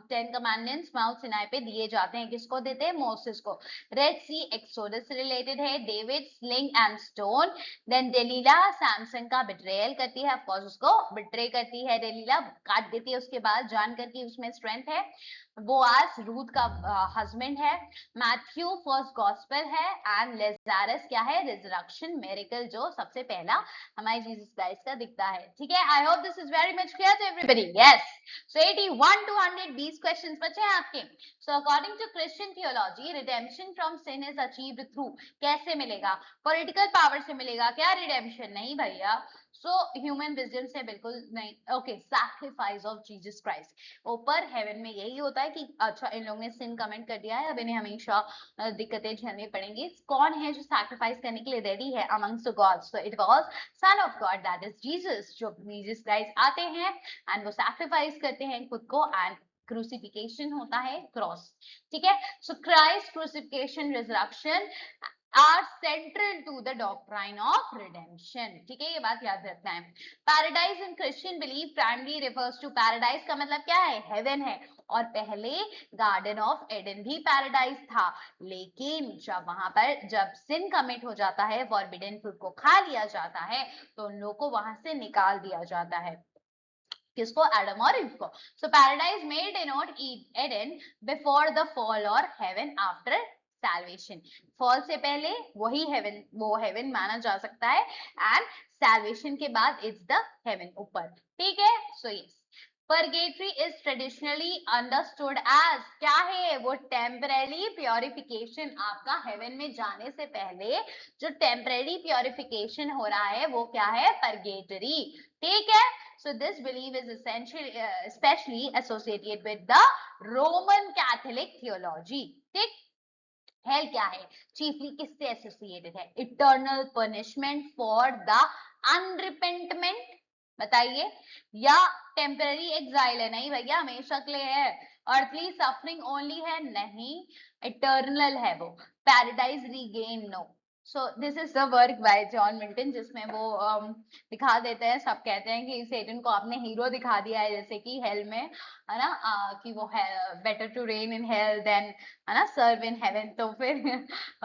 10 कमांडेंट्स माउंट सिनाई पे दिए जाते हैं, किसको देते हैं? मोसेस को। रेड सी एक्सोडस से रिलेटेड है। David sling and stone. Then Delilah Samson का बिट्रेयल करती है, ऑफ कोर्स उसको बिट्रे करती है डेलीला, काट देती है उसके बाद जान करके उसमें स्ट्रेंथ है। बोआज रूथ का हस्बैंड है। मैथ्यू फर्स्ट गॉस्पेल है एंड लेजारस क्या है? रिजरेक्शन मिरेकल, जो सबसे पहला हमारे जीसस क्राइस्ट का दिखता है। ठीक है, I hope this is very much clear to everybody. Yes, so 81 to 120 questions बचे हैं आपके। So according to Christian theology, redemption from sin is achieved through, कैसे मिलेगा? पॉलिटिकल पावर से मिलेगा क्या रिडेम्पशन? नहीं भैया, सो ह्यूमन विजडम से बिल्कुल नहीं। Okay, sacrifice of Jesus Christ. ऊपर हेवन में यही होता है कि अच्छा इन लोगों ने सिन कमेंट कर दिया है, अब इन्हें हमेशा दिक्कतें झेलनी पड़ेंगी। कौन है जो सैक्रिफाइस करने के लिए रेडी है amongst the gods? So it was son of God that is Jesus. जो जीसस क्राइस्ट आते हैं एंड वो सैक्रिफाइस करते हैं खुद को एंड क्रूसिफिकेशन होता है, क्रॉस। ठीक है, so Christ crucifixion resurrection are central to the doctrine of redemption. ठीक है, ये बात याद रखना है। Paradise in Christian belief primary refers to, paradise का मतलब क्या है? हेवन है, और पहले गार्डन ऑफ एडन भी पैराडाइज था, लेकिन जब सिन कमिट हो जाता है, फॉरबिडन फ्रूट को खा लिया जाता है, तो उन लोगों को वहां से निकाल दिया जाता है। किसको? एडम और ईव को। सो paradise may denote Eden before the fall or heaven after salvation. Fall से पहले वही हेवन, वो हेवन माना जा सकता है, एंड सैल्वेशन के बाद इट्स द हेवन ऊपर। ठीक है, so yes, Purgatory is traditionally understood as क्या है? वो टेम्परेरी प्योरिफिकेशन, आपका हेवन में जाने से पहले जो टेम्परेरी प्योरिफिकेशन हो रहा है वो क्या है? परगेटरी। ठीक है, so this belief is essentially especially associated with the Roman Catholic theology. ठीक, हेल क्या है? चीफली किससे एसोसिएटेड है? इटर्नल पनिशमेंट फॉर द अनरिपेंटमेंट, बताइए, या टेम्पररी एग्जाइल है? नहीं भैया, हमेशा के लिए है। अर्थली सफरिंग ओनली है? नहीं, इटर्नल है वो। Paradise regain? No. So this is the work by John Milton, जिसमें वो दिखा देते हैं, सब कहते हैं कि सेटन को आपने हीरो दिखा दिया है, जैसे कि हेल में है ना, कि वो better to reign in hell than है ना सर्व इन हेवन, तो फिर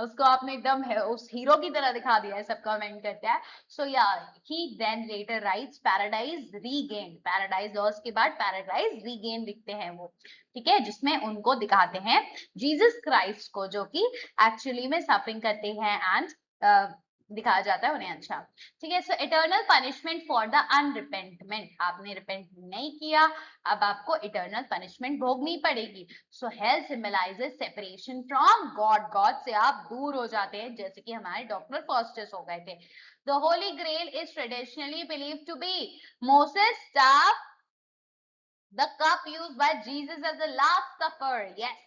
उसको आपने एकदम उस हीरो की तरह दिखा दिया है, सब कमेंट करते हैं। सो या he then later writes paradise regain, paradise lost के बाद पैराडाइज रीगेन लिखते हैं वो। ठीक है, जिसमें उनको दिखाते हैं जीसस क्राइस्ट को, जो कि एक्चुअली में सफरिंग करते हैं एंड दिखाया जाता है उन्हें अच्छा। ठीक है, सो इटर्नल पनिशमेंट फॉर द अनरिपेंटमेंट, आपने रिपेंट नहीं किया, अब आपको इटर्नल पनिशमेंट भोगनी पड़ेगी। So hell symbolises separation from God, God से आप दूर हो जाते हैं, जैसे कि हमारे डॉक्टर फॉस्टस हो गए थे। The holy grail is traditionally believed to be Moses staff, the cup used by Jesus as the last supper, yes.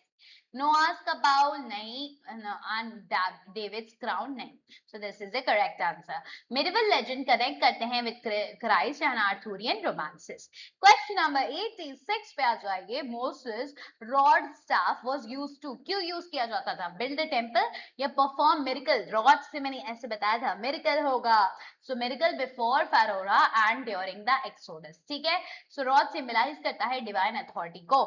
Noah's का bowl नहीं, and David's crown नहीं. So this is the correct answer. Medieval legend connect करते हैं with Christ and Arthurian romances. Question number 86 पे आ जाएंगे. Moses rod staff was used to, क्यों use किया जाता था? Build a temple या perform miracle? Rod से मैंने ऐसे बताया था, miracle होगा. So miracle before Pharaoh and during the Exodus. ठीक है, so rod symbolize करता है divine authority को.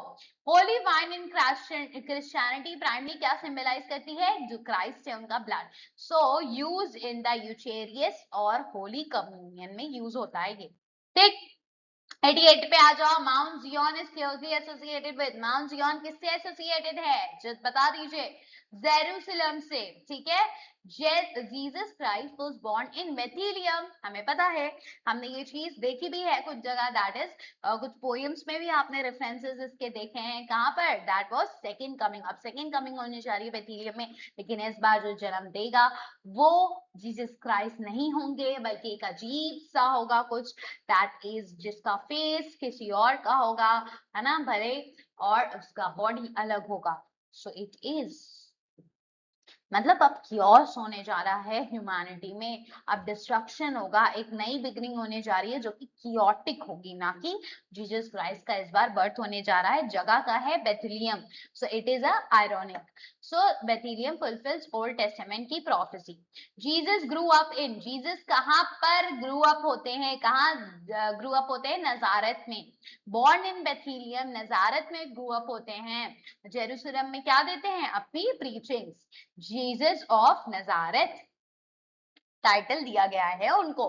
Holy wine in Christianity primarily क्या symbolize करती है? जो Christ है उनका blood. So used in the Eucharist और Holy Communion में use होता है ये. ठीक, 88 पे आ जाओ. Mount Zion is closely associated with, mount Zion किससे एसोसिएटेड है? जस्ट बता दीजिए. जेरूसलम से. ठीक है, Jesus Christ was born in Bethlehem, हमें पता है, हमने ये चीज देखी भी है कुछ जगह, दैट इज कुछ पोएम्स में भी आपने रेफरेंसेस इसके देखे हैं. कहां पर? That was second coming. अब सेकंड कमिंग होने जा रही है बेथलेहम में, लेकिन इस बार जो जन्म देगा वो जीसस क्राइस्ट नहीं होंगे, बल्कि एक अजीब सा होगा कुछ, दैट इज जिसका फेस किसी और का होगा, है ना, भले, और उसका बॉडी अलग होगा. सो इट इज, मतलब अब क्योर्स होने जा रहा है ह्यूमैनिटी में, अब डिस्ट्रक्शन होगा, एक नई बिगनिंग होने जा रही है जो कि कियोटिक होगी, ना कि जीसस क्राइस्ट का इस बार बर्थ होने जा रहा है. जगह का है Bethlehem. So it is ironic. So Bethlehem fulfils old testament की prophecy. Jesus grew up in, Jesus कहां पर ग्रू अप होते हैं? कहां ग्रू अप होते हैं? नजारत में. बॉर्न इन बेथलेहम, नजारत में ग्रू अप होते हैं. जेरूसलम में क्या देते हैं? अपनी प्रीचिंग्स. जीसस ऑफ नजारेथ टाइटल दिया गया है उनको.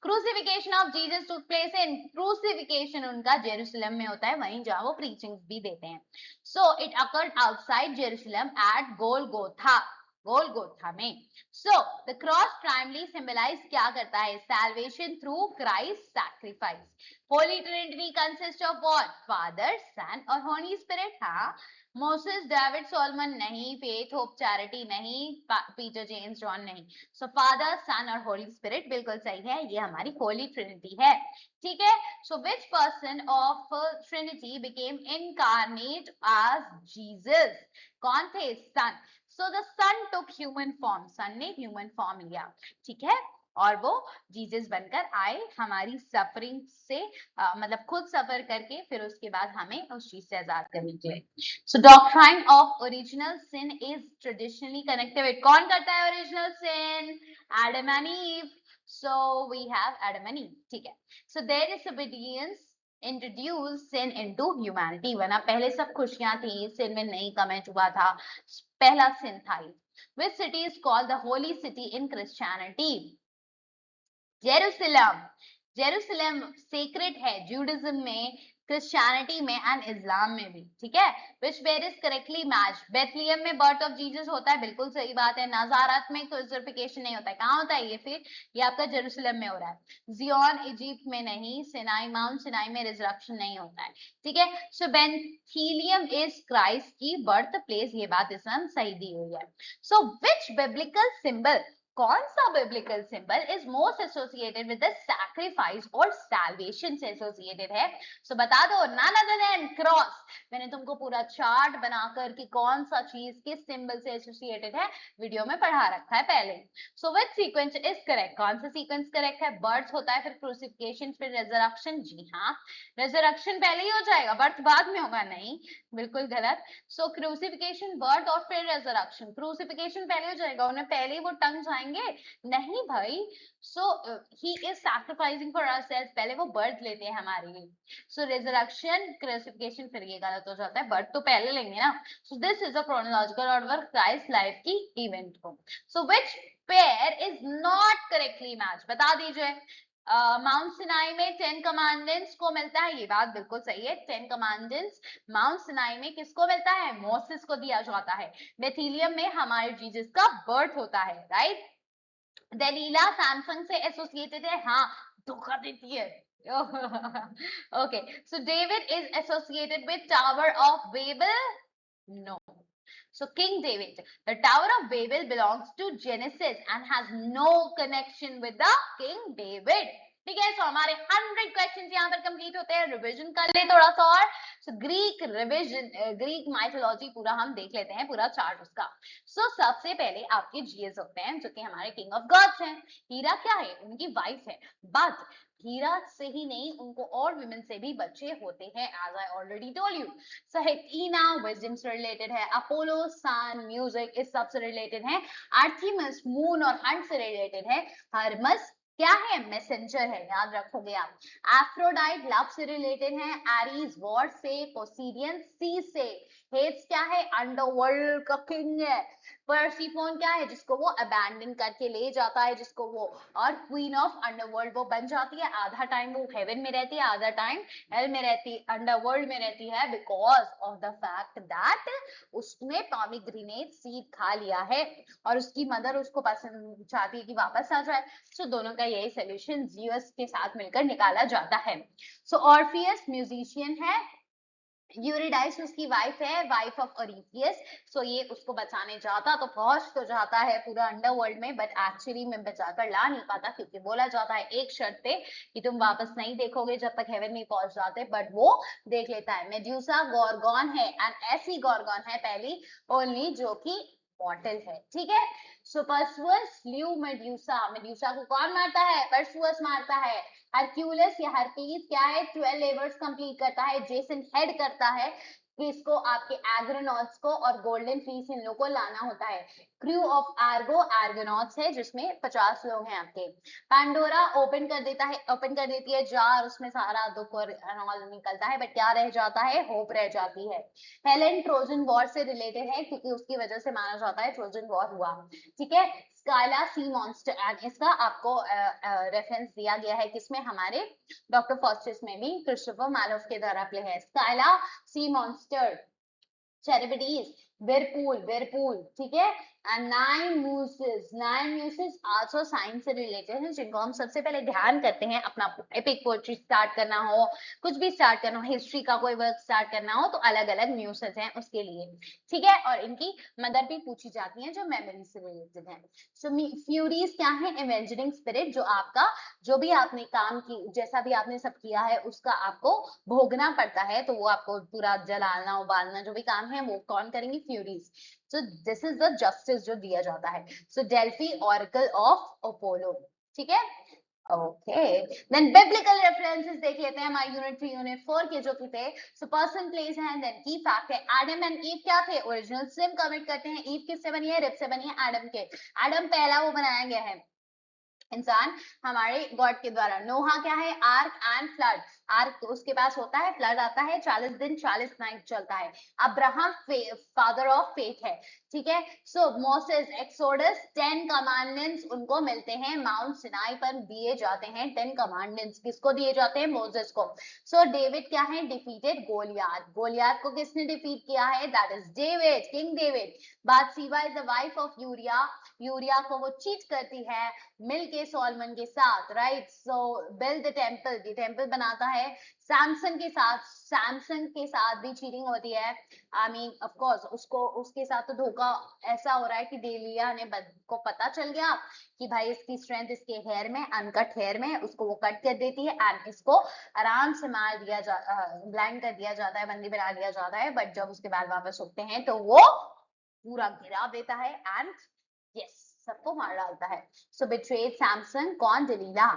Crucifixion of Jesus took place in, crucifixion उनका जेरूसलम में होता है, वहीं जहां वो प्रीचिंग्स भी देते हैं. So it occurred outside Jerusalem at Golgotha, Golgotha में. So the cross primary symbolise क्या करता है? Salvation through Christ sacrifice. Holy trinity consist of what? Father, son और होली स्पिरिट. हाँ, मोसेस, डेविड, सोलोमन नहीं, फेथ, होप, चैरिटी नहीं, Peter, James, John नहीं. So father, son और होली स्पिरिट बिल्कुल सही है, ये हमारी होली ट्रिनिटी है. ठीक है, so which person of trinity became incarnate as Jesus? कौन थे? Son. So the son took human form, son ने ह्यूमन फॉर्म लिया. ठीक है, और वो जीसस बनकर आए हमारी सफरिंग से, मतलब खुद सफर करके फिर उसके बाद हमें उस चीज से आजाद करने के लिए. So doctrine of original sin is traditionally connected with, कौन करता है original sin? Adam and Eve. So we have Adam and Eve. ठीक है. So their disobedience introduced sin into humanity. वरना पहले सब खुशियां थी, sin में नहीं कमेंट हुआ था, पहला sin था. Which city is called the holy city in Christianity? Jerusalem. Jerusalem sacred है जूडिज्म में, क्रिश्चियनिटी में एंड इस्लाम में भी. ठीक है, which where is correctly match. Bethlehem में बर्थ ऑफ जीसस होता है, बिल्कुल सही बात है. नाजारत में क्रूसिफिकेशन नहीं होता है, कहाँ होता है ये? फिर ये आपका जेरूसलम में हो रहा है. जियोन इजिप्ट में नहीं, सिनाई, माउंट सिनाई में रिजरक्शन नहीं होता है. ठीक है, सो बेथलेहम इज क्राइस्ट की बर्थ प्लेस, ये बात इसमें सही दी हुई है. सो विच बिब्लिकल सिंबल, कौन सा biblical symbol is most associated with the sacrifice और सैल्वेशन से एसोसिएटेड है? सो बता दो. None other than cross. मैंने तुमको पूरा चार्ट बनाकर कि कौन सा चीज किस सिंबल से एसोसिएटेड है वीडियो में पढ़ा रखा है पहले. सो विच सीक्वेंस इज करेक्ट? कौन सा सीक्वेंस करेक्ट है? बर्थ होता है, फिर क्रूसिफिकेशन, फिर रेजरेक्शन. जी हाँ, रेजरेक्शन पहले ही हो जाएगा, बर्थ बाद में होगा? नहीं, बिल्कुल गलत. सो क्रूसिफिकेशन, बर्थ और फिर रेजरेक्शन. क्रूसिफिकेशन पहले हो जाएगा, उन्हें पहले ही वो टंग जाएंगे? नहीं भाई. So he is sacrificing for ourself, पहले वो बर्थ लेते हैं हमारे लिए. सो रेजरेक्शन, क्रूसिफिकेशन, फिर ये गलत हो जाता है, बर्थ तो पहले लेंगे ना. सो this is a chronological order Christ life की इवेंट को. So which pair is not correctly match? बता दीजिए. माउंट सिनाई में 10 कमांडेंट्स को मिलता है, ये बात बिल्कुल सही है. 10 कमांडेंट्स माउंट सिनाई में किसको मिलता है? मोसेस को दिया जाता है. बेथलेहम में हमारे जीसस का बर्थ होता है, राइट. दलीला सैमसंग से एसोसिएटेड है, हाँ धोखा देती है। Okay, so David is associated with Tower of Babel? No. So King David, the Tower of Babel belongs to Genesis and has no connection with the King David. ठीक है, सो हमारे 100 questions यहाँ पर कंप्लीट होते हैं। रिवीजन कर ले थोड़ा सा और। सो ग्रीक रिवीजन, ग्रीक माइथोलॉजी पूरा हम देख लेते हैं, पूरा चार्ट उसका। सो सबसे पहले आपके जीएस होते हैं जो कि हमारे किंग ऑफ गॉड्स हैं। हीरा क्या है? उनकी वाइफ है, बट हीरा से ही नहीं, उनको और विमेन से भी बच्चे होते हैं, as I already told you. सहेटीना विजडम से रिलेटेड है, अपोलो सन म्यूजिक इस सब से रिलेटेड है, आर्थिमस मून और हंट से रिलेटेड है, हरमस क्या है? मैसेंजर है, याद रखोगे आप। एफ्रोडाइट लव से रिलेटेड है, एरीज वॉर से, पोसीडियन सी से, हेड्स क्या है? अंडरवर्ल्ड का किंग है। पर्सिफोन क्या है? जिसको वो अबैंडन करके ले जाता है, जिसको वो, और क्वीन ऑफ अंडरवर्ल्ड वो बन जाती है। आधा टाइम वो हेवन में रहती है, आधा टाइम हेल में रहती, अंडरवर्ल्ड में रहती है, because of the fact that उसने पॉमीग्रेनेट सीड खा लिया है और उसकी मदर उसको पसंद चाहती है कि वापस आ जाए। सो दोनों का यही सोल्यूशन जियस के साथ मिलकर निकाला जाता है। सो ऑर्फियस म्यूजिशियन है, यूरिडाइस उसकी वाइफ है, वाइफ ऑफ ओरिथियस। सो ये उसको बचाने जाता तो पहुंच तो जाता है पूरा अंडरवर्ल्ड में, बट एक्चुअली में बचाकर ला नहीं पाता, क्योंकि बोला जाता है एक शर्त पे कि तुम वापस नहीं देखोगे जब तक हेवन नहीं पहुंच जाते, बट वो देख लेता है। मेड्यूसा गॉर्गॉन है, एंड ऐसी गॉर्गॉन है पहली ओनली जो कि मॉर्टल है, ठीक है। सो परसुअस स्ल्यू मेड्यूसा, मेड्यूसा को कौन मारता है? परसुअस मारता है। हरक्यूलिस या हरपीस क्या है? 12 लेवर्स कंप्लीट करता है। जेसन हेड करता है किसको? आपके एग्रोनॉट्स को, और गोल्डन फ्लीस इन लोग को लाना होता है। क्रू ऑफ आर्गो आर्गोनॉट्स है जिसमें 50 लोग हैं आपके। पैंडोरा ओपन कर देता है, ओपन कर देती है जार, उसमें सारा दुख और निकलता है, बट क्या रह जाता है? होप रह जाती है। हेलेन ट्रोजन वॉर से रिलेटेड है क्योंकि उसकी वजह से माना जाता है ट्रोजन वॉर हुआ, ठीक है। स्काइला सी मॉन्स्टर, एंड इसका आपको रेफरेंस दिया गया है किसमें? हमारे डॉक्टर फॉस्टिस में भी क्रिस्टोफर मैलोफ के द्वारा प्ले है। स्काइला सी मॉन्स्टर, चैरिबडीज, वेरपूल, वेरपूल, ठीक है। एंड नाइन म्यूसेस आल्सो साइंस से रिलेटेड है, जिनको हम सबसे पहले ध्यान करते हैं अपना एपिक पोएट्री स्टार्ट करना हो, कुछ भी स्टार्ट करना हो, हिस्ट्री का कोई वर्क स्टार्ट करना हो, तो अलग अलग म्यूसेस हैं उसके लिए, ठीक है। और इनकी मदर भी पूछी जाती है जो मेमोरी से रिलेटेड है। सो फ्यूरीज क्या है? इमेजिनिंग स्पिरिट, जो आपका जो भी आपने काम की, जैसा भी आपने सब किया है उसका आपको भोगना पड़ता है, तो वो आपको पूरा जलाना उबालना जो भी काम है वो कौन करेंगे? Furies. So this is the justice जो दिया जाता है। सो डेल्फी ऑरेकल ऑफ अपोलो, ठीक है। ओके, देन बिब्लिकल रेफरेंसेस देख लेते हैं हमारे यूनिट 3 यूनिट 4 के जो कि थे। सो पर्सन प्लेस है, देन की फैक्ट है। एडम एंड ईव क्या थे? ओरिजिनल सिम कमिट करते हैं। ईव किससे बनी है? रिब से बनी है, एडम के। एडम पहला वो बनाया गया है इंसान हमारे गॉड के द्वारा। नोहा क्या है? Arc and flood. आर्क तो उसके पास होता है, फ्लड आता है, 40 दिन 40 नाइट चलता है। अब्राहम फादर ऑफ फेथ है, ठीक है। सो मोसेस, एक्सोडस, 10 कमांडमेंट्स उनको मिलते हैं, माउंट सिनाई पर दिए जाते हैं 10 कमांडमेंट्स। किसको दिए जाते हैं? मोसेस को। सो डेविड क्या है? Defeated Goliath. गोलियात को किसने डिफीट किया है? That is David, king David. Bathsheba is the wife of Uriah, Uriah को वो चीट करती है मिलके सॉलमन के साथ, right. So build the temple, ये टेंपल बनाता है। सैमसन के साथ, सैमसन के साथ भी चीटिंग होती है। आई मीन ऑफ कोर्स उसको, उसके साथ तो धोखा ऐसा हो रहा है कि डेलिया ने को पता चल गया कि भाई इसकी स्ट्रेंथ इसके हेयर में, अनकट हेयर में, उसको वो कट कर देती है एंड इसको आराम से मार दिया ब्लाइंड कर दिया जाता है, बंदी बना दिया जाता है। बट जब उसके बाल वापस उगते हैं तो वो पूरा गिरा देता है एंड यस सबको मार डालता है। सो बिट्रेड सैमसन कौन? दलीला।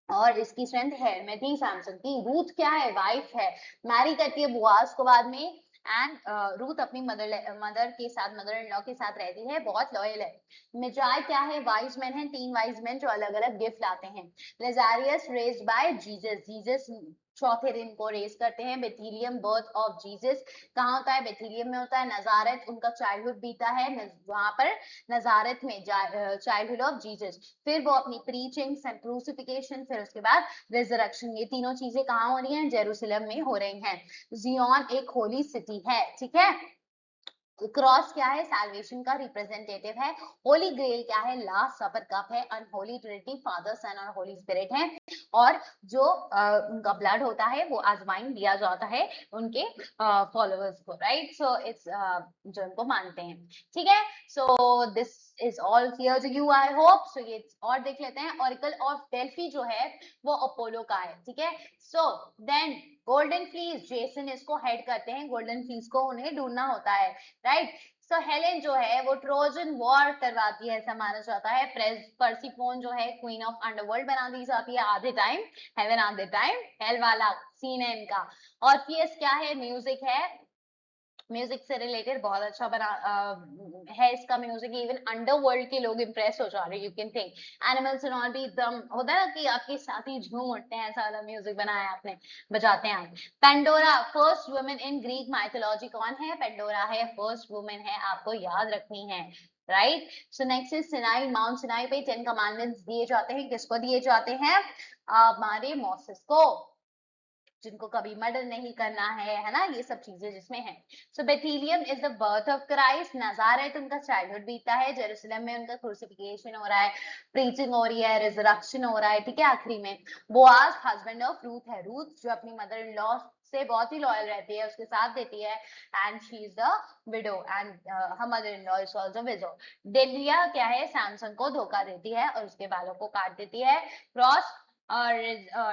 और इसकी स्ट्रेंथ है में थी सैमसन की। रूथ क्या है? वाइफ है, मैरी करती है बुआज को बाद में। एंड रूथ अपनी मदर के साथ, मदर इन लॉ के साथ रहती है, बहुत लॉयल है। मिजाई क्या है? वाइज मैन है, 3 वाइज मैन जो अलग अलग गिफ्ट लाते हैं। लेजारियस रेज्ड बाय जीसस, जीसस चौथे दिन को रेज करते हैं। बेथीलियम बर्थ ऑफ जीसस कहाँ होता है? बेथीलियम में होता है। नजारत उनका चाइल्डहुड बीता है वहां पर नजारत में, चाइल्डहुड ऑफ जीसस। फिर वो अपनी प्रीचिंग, क्रूसिफिकेशन, फिर उसके बाद रिजरेक्शन, ये तीनों चीजें कहाँ हो रही हैं? जेरूसलम में हो रही हैं। जियोन एक होली सिटी है, ठीक है। क्रॉस क्या है, सैल्वेशन का रिप्रेजेंटेटिव है। होली ग्रेल क्या है, लास्ट सपर कप है। अनहोली ट्रिनिटी फादर सन और होली स्पिरिट है। और जो उनका ब्लड होता है वो आजमाइन दिया जाता है उनके फॉलोअर्स को, राइट। सो इट्स जो उनको मानते हैं, ठीक है। So this is all clear to you, I hope. So ये और देख लेते हैं, ऑरिकल ऑफ डेल्फी जो है वो अपोलो का है, ठीक है। So then golden fleece, Jason इसको हेड करते हैं, गोल्डन फ्लीस को उन्हें ढूंढना होता है, राइट। सो हेलेन जो है वो ट्रोजन वॉर करवाती है, ऐसा माना जाता है। पर्सिफोन जो है क्वीन ऑफ अंडरवर्ल्ड बना दी जाती है आधे टाइम, हेवन आधे टाइम, हेल वाला सीन है इनका। और पीएस क्या है, म्यूजिक है, म्यूजिक से रिलेटेड बहुत अच्छा बना है इसका म्यूजिक। इवन अंडरवर्ल्ड के लोग इंप्रेस हो जा रहे हैं, you can think. Animals and all भी एकदम होता है ना कि आपके साथ ही झूम उठते हैं, ऐसा वाला म्यूजिक बनाया है आपने, बजाते हैं आप। Pandora first women in Greek mythology कौन है, पेंडोरा है, फर्स्ट वुमेन है, आपको याद रखनी है, right. So next is Sinai, mount Sinai पे 10 कमांडमेंट्स दिए जाते हैं, किसको दिए जाते हैं, हमारे मोसेस को, जिनको कभी मर्डर नहीं करना है ना, ये सब चीजें जिसमें है। So Bethlehem is the birth of Christ, Nazareth उनका चाइल्डहुड बीता है, जेरूसलम में उनका क्रूसिफिकेशन हो रहा है, प्रीचिंग हो रही है, रिजरक्शन हो रहा है, ठीक है। आखिरी में बोआज हस्बैंड ऑफ रूथ है, रूथ जो अपनी मदर इन लॉ से बहुत ही लॉयल रहती है, उसके साथ देती है, and she is the widow and her mother in law is also window. Dahlia क्या है, सैमसन को धोखा देती है और उसके बालों को काट देती है। क्रॉस और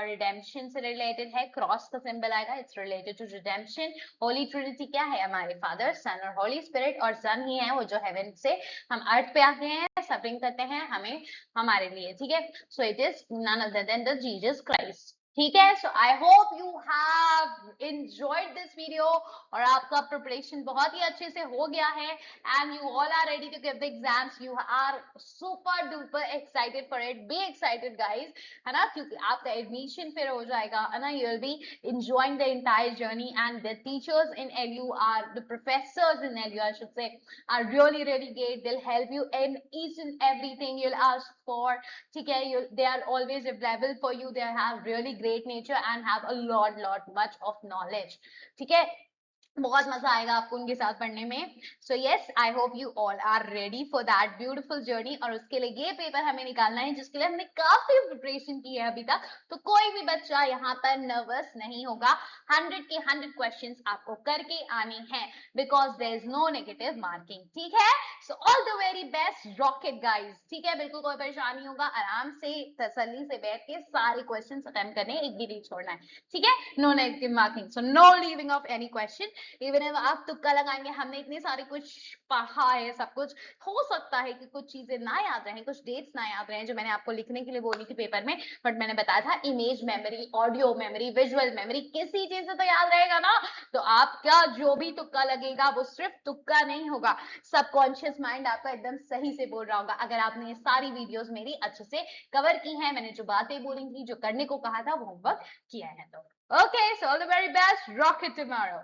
रिडेम्पशन से रिलेटेड है, क्रॉस का सिंबल आएगा, it's related to redemption. Holy trinity क्या है, हमारे फादर सन और होली स्पिरिट, और सन ही है वो जो हेवन से हम अर्थ पे आते हैं, सफरिंग करते हैं हमें हमारे लिए, ठीक है। So it is none other than the Jesus Christ, ठीक है। So I hope you have enjoyed this video, और आपका प्रिपरेशन बहुत ही अच्छे से हो गया है, and you all are ready to give the exams, you are super duper excited for it, be excited guys, है ना, क्योंकि आपका एडमिशन फिर हो जाएगा, है ना। You will be enjoying the entire journey, and the teachers in LU are the professors in LU, I should say, are really great. They'll help you in each and everything you'll ask for, ठीक है। They are always available for you, they have really great nature and have a lot much of knowledge, ठीक है। बहुत मजा आएगा आपको उनके साथ पढ़ने में। So yes, I hope you all are ready for that beautiful journey, और उसके लिए ये पेपर हमें निकालना है जिसके लिए हमने काफी प्रिपरेशन की है अभी तक। तो कोई भी बच्चा यहाँ पर नर्वस नहीं होगा, 100 के 100 क्वेश्चंस आपको करके आने हैं, because there is no negative marking, ठीक है। So all the very best, rocket guys, ठीक है। बिल्कुल कोई परेशानी होगा, आराम से तसल्ली से बैठ के सारे क्वेश्चन अटेम्प्ट करने, एक भी नहीं छोड़ना है, ठीक है। No negative marking, so no leaving off any question. Even if आप तुक्का लगाएंगे, हमने इतने सारे कुछ पढ़ा है, सब कुछ हो सकता है कि कुछ चीजें ना याद रहें, कुछ डेट्स ना याद रहें जो मैंने आपको लिखने के लिए बोली थी पेपर में, बट मैंने बताया था image memory, audio memory, visual memory, किसी चीज से तो याद रहेगा ना। तो आपका जो भी तुक्का लगेगा वो सिर्फ तुक्का नहीं होगा, सबकॉन्शियस माइंड आपका एकदम सही से बोल रहा होगा, अगर आपने ये सारी वीडियोस मेरी अच्छे से कवर की हैं, मैंने जो बातें बोली थी, जो करने को कहा था वो होमवर्क किया है तो। Okay, so all the very best, rock it tomorrow.